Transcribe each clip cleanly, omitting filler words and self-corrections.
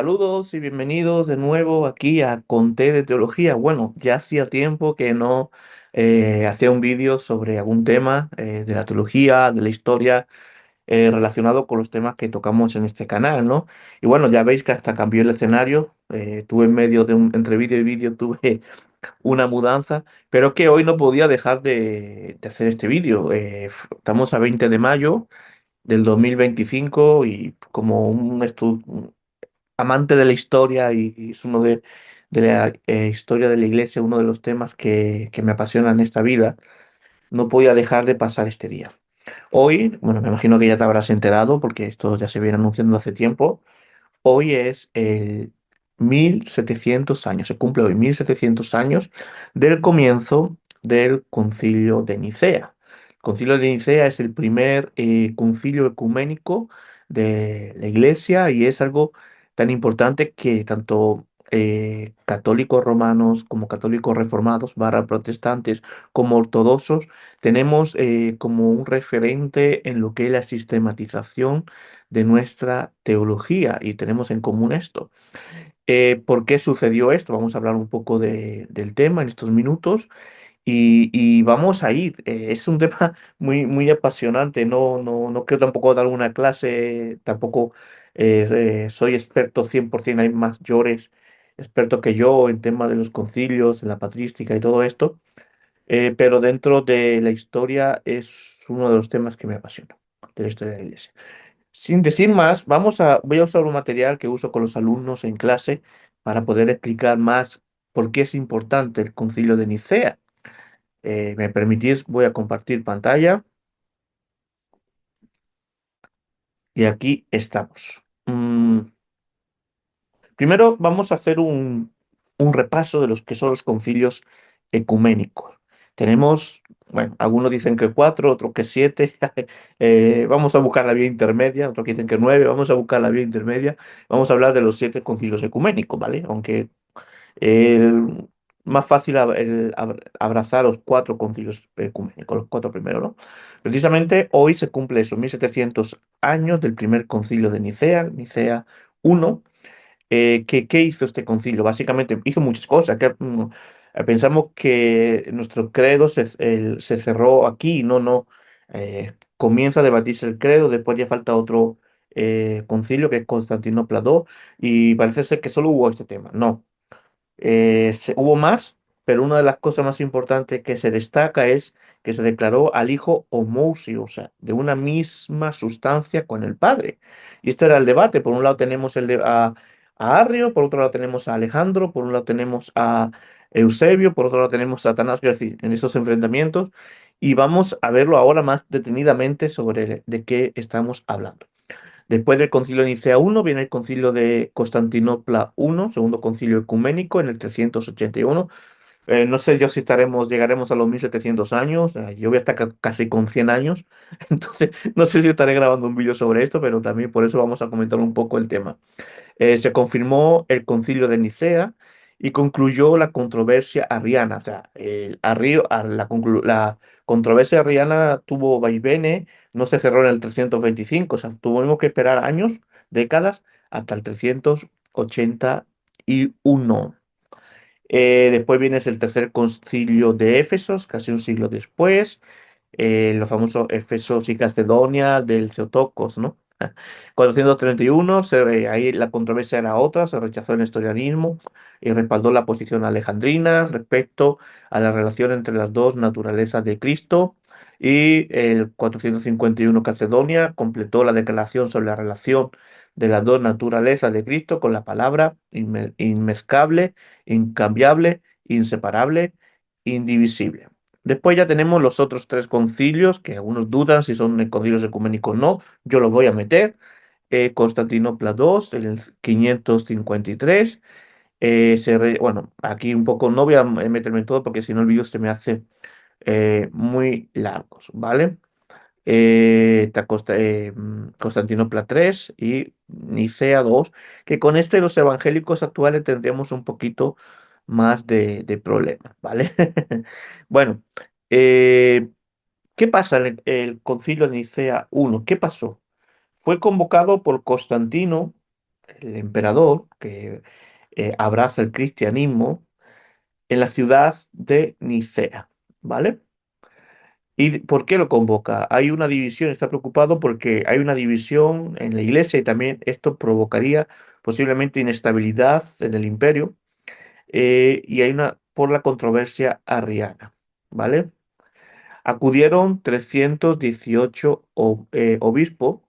Saludos y bienvenidos de nuevo aquí a Conté de Teología. Bueno, ya hacía tiempo que no hacía un vídeo sobre algún tema de la teología, de la historia, relacionado con los temas que tocamos en este canal, ¿no? Y bueno, ya veis que hasta cambió el escenario. Tuve en medio de entre vídeo y vídeo, tuve una mudanza, pero que hoy no podía dejar de hacer este vídeo. Estamos a 20 de mayo del 2025 y como amante de la historia y es uno de la historia de la iglesia, uno de los temas que me apasionan en esta vida, no podía dejar de pasar este día. Hoy, bueno, me imagino que ya te habrás enterado porque esto ya se viene anunciando hace tiempo. Hoy es el 1700 años, se cumple hoy 1700 años del comienzo del Concilio de Nicea. El Concilio de Nicea es el primer concilio ecuménico de la Iglesia y es algo tan importante que tanto católicos romanos como católicos reformados, barra protestantes, como ortodoxos, tenemos como un referente en lo que es la sistematización de nuestra teología y tenemos en común esto. ¿Por qué sucedió esto? Vamos a hablar un poco del tema en estos minutos y vamos a ir. Es un tema muy apasionante. No quiero tampoco dar una clase, tampoco soy experto 100%, hay más mayores expertos que yo en tema de los concilios, en la patrística y todo esto, pero dentro de la historia es uno de los temas que me apasiona, de la historia de la Iglesia. Sin decir más, voy a usar un material que uso con los alumnos en clase para poder explicar más por qué es importante el Concilio de Nicea. ¿Me permitís? Voy a compartir pantalla y aquí estamos. Primero vamos a hacer un repaso de los que son los concilios ecuménicos. Tenemos, bueno, algunos dicen que cuatro, otros que siete. Vamos a buscar la vía intermedia, otros que dicen que nueve. Vamos a buscar la vía intermedia. Vamos a hablar de los siete concilios ecuménicos, ¿vale? Aunque el más fácil abrazar los cuatro concilios ecuménicos, los cuatro primeros, ¿no? Precisamente hoy se cumple eso, 1700 años del primer concilio de Nicea, Nicea I. ¿Qué hizo este concilio? Básicamente hizo muchas cosas. Pensamos que nuestro credo se cerró aquí, no. Comienza a debatirse el credo, después ya falta otro concilio que es Constantinopla II y parece ser que solo hubo este tema. No, hubo más, pero una de las cosas más importantes que se destaca es que se declaró al Hijo homousios, o sea, de una misma sustancia con el Padre. Y este era el debate. Por un lado tenemos a Arrio, por otro lado tenemos a Alejandro, por un lado tenemos a Eusebio, por otro lado tenemos a Atanasio, es decir, en esos enfrentamientos. Y vamos a verlo ahora más detenidamente sobre de qué estamos hablando. Después del concilio de Nicea I viene el concilio de Constantinopla I, segundo concilio ecuménico en el 381. No sé yo si llegaremos a los 1700 años. Yo voy a estar casi con 100 años. Entonces, no sé si estaré grabando un vídeo sobre esto, pero también por eso vamos a comentar un poco el tema. Se confirmó el concilio de Nicea y concluyó la controversia arriana. O sea, la controversia arriana tuvo vaivenes, no se cerró en el 325. O sea, tuvimos que esperar años, décadas, hasta el 381. Después viene el tercer concilio de Éfesos, casi un siglo después, los famosos Éfesos y Calcedonia del Theotokos, ¿no? 431, ahí la controversia era otra, se rechazó el nestorianismo y respaldó la posición alejandrina respecto a la relación entre las dos naturalezas de Cristo. Y el 451 Calcedonia completó la declaración sobre la relación de las dos naturalezas de Cristo con la palabra inmezcable, incambiable, inseparable, indivisible. Después ya tenemos los otros tres concilios, que algunos dudan si son concilios ecuménicos o no. Yo los voy a meter. Constantinopla II, en el 553. Bueno, aquí un poco no voy a meterme en todo porque si no el vídeo se me hace muy largos, ¿vale? Constantinopla III y Nicea II, que con este los evangélicos actuales tendríamos un poquito más de problemas, ¿vale? Bueno, eh, ¿qué pasa en el concilio de Nicea I? ¿Qué pasó? Fue convocado por Constantino, el emperador que abraza el cristianismo en la ciudad de Nicea, ¿vale? ¿Y por qué lo convoca? Hay una división, está preocupado porque hay una división en la iglesia y también esto provocaría posiblemente inestabilidad en el imperio y hay una por la controversia arriana, ¿vale? Acudieron 318 obispos.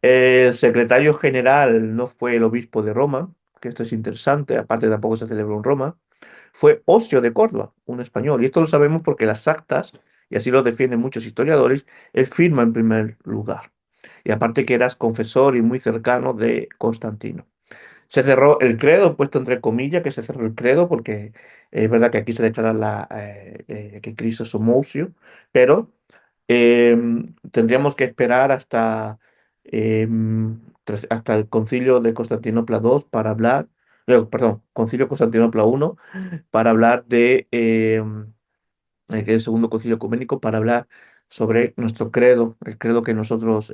El secretario general no fue el obispo de Roma, que esto es interesante, aparte tampoco se celebró en Roma, fue Osio de Córdoba, un español. Y esto lo sabemos porque las actas, y así lo defienden muchos historiadores, él firma en primer lugar. Y aparte que eras confesor y muy cercano de Constantino. Se cerró el credo, puesto entre comillas que se cerró el credo, porque es verdad que aquí se declara que Cristo es homousion, pero eh, tendríamos que esperar eh, hasta el concilio de Constantinopla II para hablar, perdón, concilio Constantinopla I para hablar que es el segundo concilio ecuménico, para hablar sobre nuestro credo, el credo que nosotros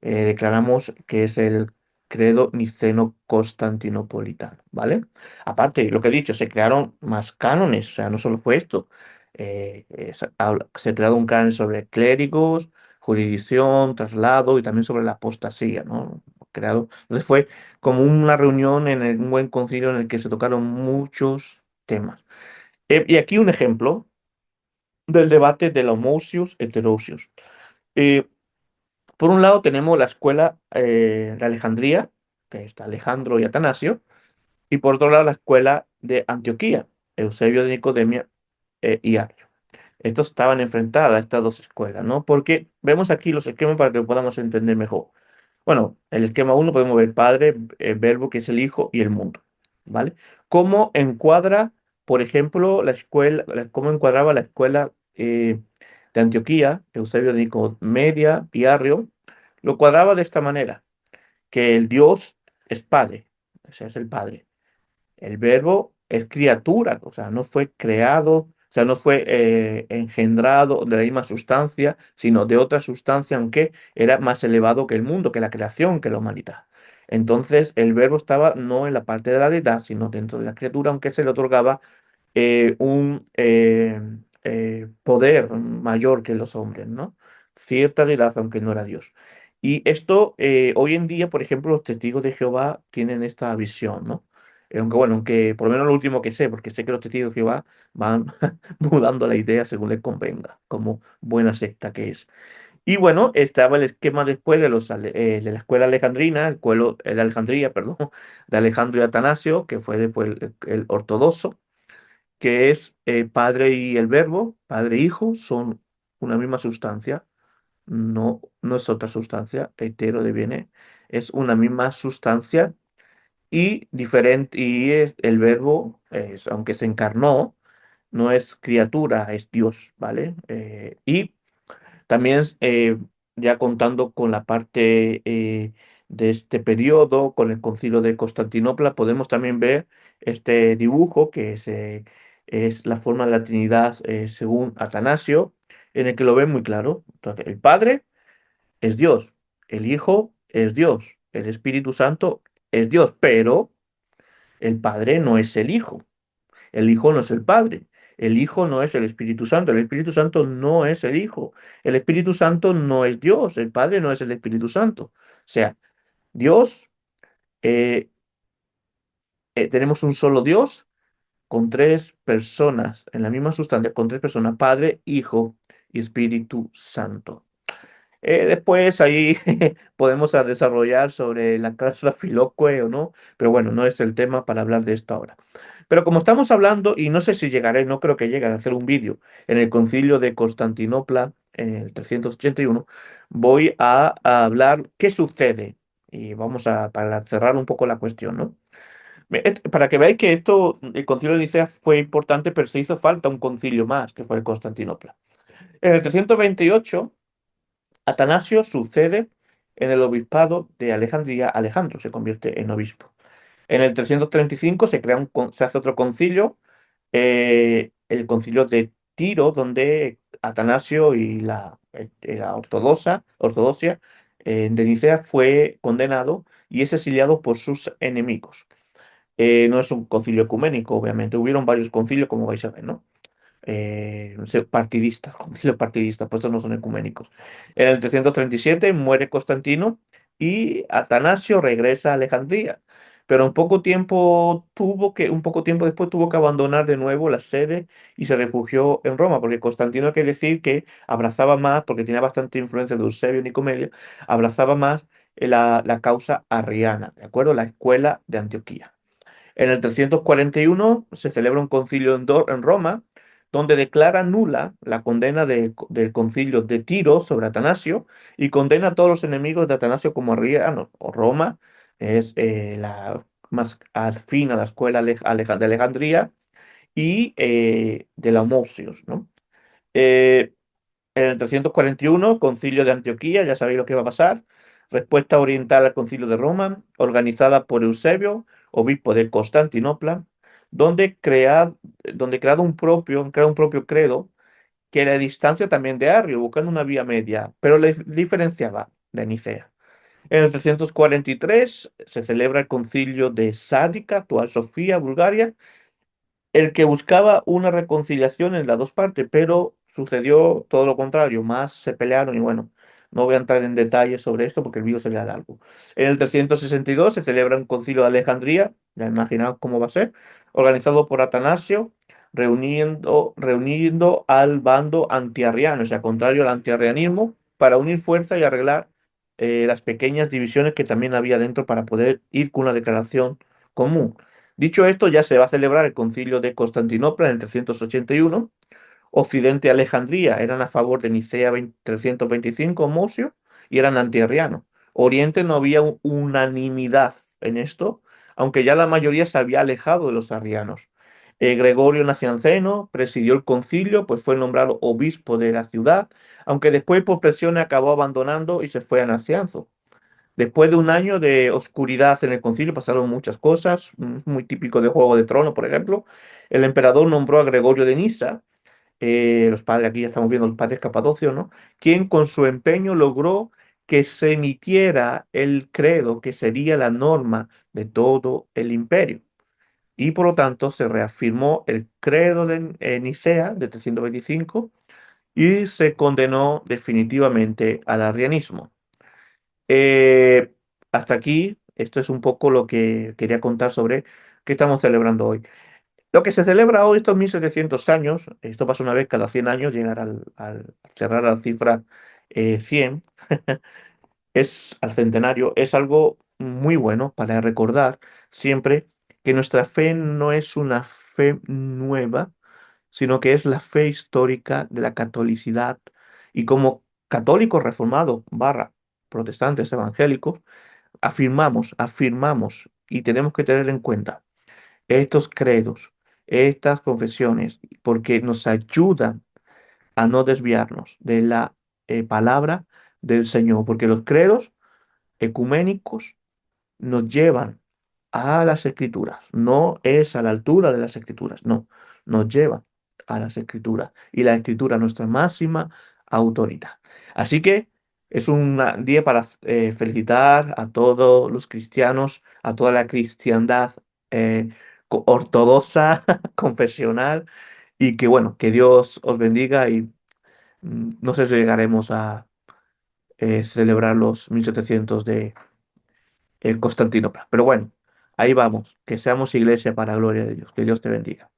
declaramos que es el credo niceno-constantinopolitano, ¿vale? Aparte, lo que he dicho, se crearon más cánones, o sea, no solo fue esto, se ha creado un canon sobre clérigos, jurisdicción, traslado y también sobre la apostasía, ¿no? Creado. Entonces fue como una reunión un buen concilio en el que se tocaron muchos temas. Y aquí un ejemplo del debate de la homousios heterousios. Eh, por un lado tenemos la escuela de Alejandría, que está Alejandro y Atanasio, y por otro lado la escuela de Antioquía, Eusebio de Nicodemia y Ario. Estos estaban enfrentadas, estas dos escuelas, ¿no? Porque vemos aquí los esquemas para que lo podamos entender mejor. Bueno, el esquema uno podemos ver Padre, Verbo, que es el Hijo, y el mundo, ¿vale? ¿Cómo encuadra, por ejemplo, la escuela, cómo encuadraba la escuela de Antioquía, Eusebio de Nicomedia y Arrio? Lo cuadraba de esta manera, que el Dios es Padre, o sea, es el Padre. El verbo es criatura, o sea, no fue creado, o sea, no fue engendrado de la misma sustancia, sino de otra sustancia, aunque era más elevado que el mundo, que la creación, que la humanidad. Entonces, el verbo estaba no en la parte de la deidad, sino dentro de la criatura, aunque se le otorgaba un poder mayor que los hombres, ¿no? Cierta deidad, aunque no era Dios. Y esto, hoy en día, por ejemplo, los testigos de Jehová tienen esta visión, ¿no? Aunque bueno, aunque por lo menos lo último que sé, porque sé que los testigos de Jehová van mudando la idea según les convenga, como buena secta que es. Y bueno, estaba el esquema después de la escuela alejandrina, el de Alejandría, perdón, de Alejandro y Atanasio, que fue después el ortodoxo, que es Padre y el Verbo, Padre e Hijo, son una misma sustancia, no, no es otra sustancia, hetero deviene, es una misma sustancia y diferente, y el Verbo, aunque se encarnó, no es criatura, es Dios, ¿vale? Y también, ya contando con la parte de este periodo, con el Concilio de Constantinopla, podemos también ver este dibujo que es la forma de la Trinidad según Atanasio, en el que lo ven muy claro. Entonces, el Padre es Dios, el Hijo es Dios, el Espíritu Santo es Dios, pero el Padre no es el Hijo. El Hijo no es el Padre. El Hijo no es el Espíritu Santo. El Espíritu Santo no es el Hijo. El Espíritu Santo no es Dios. El Padre no es el Espíritu Santo. O sea, Dios, eh, tenemos un solo Dios con tres personas en la misma sustancia, con tres personas, Padre, Hijo y Espíritu Santo. Después ahí podemos desarrollar sobre la cláusula filoque o no, pero bueno, no es el tema para hablar de esto ahora. Pero como estamos hablando, y no sé si llegaré, no creo que llegue a hacer un vídeo en el concilio de Constantinopla en el 381, voy a hablar qué sucede. Y vamos para cerrar un poco la cuestión, ¿no? Para que veáis que el concilio de Nicea fue importante, pero se hizo falta un concilio más, que fue el Constantinopla. En el 328 Atanasio sucede en el obispado de Alejandría. Alejandro se convierte en obispo. En el 335 se hace otro concilio, el concilio de Tiro, donde Atanasio y la ortodoxia de Nicea fue condenado y es exiliado por sus enemigos. No es un concilio ecuménico, obviamente. Hubieron varios concilios, como vais a ver, ¿no? No sé, partidistas, concilio partidista, pues estos no son ecuménicos. En el 337 muere Constantino y Atanasio regresa a Alejandría, pero un poco tiempo después tuvo que abandonar de nuevo la sede y se refugió en Roma, porque Constantino hay que decir que abrazaba más, porque tenía bastante influencia de Eusebio Nicomedia, abrazaba más la causa arriana, ¿de acuerdo? La escuela de Antioquía. En el 341 se celebra un concilio en Roma, donde declara nula la condena del concilio de Tiro sobre Atanasio y condena a todos los enemigos de Atanasio como arrianos. O Roma es la más afín a la escuela de Alejandría y de la Homocios, ¿no? Eh, en el 341, concilio de Antioquía, ya sabéis lo que va a pasar. Respuesta oriental al concilio de Roma, organizada por Eusebio, obispo de Constantinopla, donde crea un propio credo que era a distancia también de Arrio, buscando una vía media, pero le diferenciaba de Nicea. En el 343 se celebra el concilio de Sádica, actual Sofía, Bulgaria, el que buscaba una reconciliación en las dos partes, pero sucedió todo lo contrario, más se pelearon y bueno, no voy a entrar en detalles sobre esto porque el vídeo sería largo. En el 362 se celebra un concilio de Alejandría, ya imaginaos cómo va a ser, organizado por Atanasio, reuniendo al bando antiarriano, o sea, contrario al antiarrianismo, para unir fuerza y arreglar las pequeñas divisiones que también había dentro para poder ir con una declaración común. Dicho esto, ya se va a celebrar el concilio de Constantinopla en el 381. Occidente y Alejandría eran a favor de Nicea 325, Mosio, y eran antiarrianos. Oriente no había unanimidad en esto, aunque ya la mayoría se había alejado de los arrianos. Gregorio Nacianceno presidió el concilio, pues fue nombrado obispo de la ciudad, aunque después por presiones acabó abandonando y se fue a Nacianzo. Después de un año de oscuridad en el concilio pasaron muchas cosas, muy típico de Juego de Tronos, por ejemplo. El emperador nombró a Gregorio de Nisa, los padres, aquí ya estamos viendo los padres Capadocio, ¿no? Quien con su empeño logró que se emitiera el credo que sería la norma de todo el imperio. Y por lo tanto se reafirmó el credo de Nicea de 325 y se condenó definitivamente al arrianismo. Eh, Hasta aquí, esto es un poco lo que quería contar sobre qué estamos celebrando hoy. Lo que se celebra hoy, estos 1700 años, esto pasa una vez cada 100 años, llegar al cerrar la cifra 100, es al centenario, es algo muy bueno para recordar siempre que nuestra fe no es una fe nueva, sino que es la fe histórica de la catolicidad. Y como católicos reformados, barra protestantes evangélicos, afirmamos y tenemos que tener en cuenta estos credos, estas confesiones, porque nos ayudan a no desviarnos de la palabra del Señor, porque los credos ecuménicos nos llevan a las escrituras, no es a la altura de las escrituras, no, nos llevan a las escrituras y la escritura es nuestra máxima autoridad. Así que es un día para felicitar a todos los cristianos, a toda la cristiandad eh, ortodoxa, confesional y que bueno, que Dios os bendiga y no sé si llegaremos a celebrar los 1700 de Constantinopla. Pero bueno, ahí vamos. Que seamos iglesia para la gloria de Dios. Que Dios te bendiga.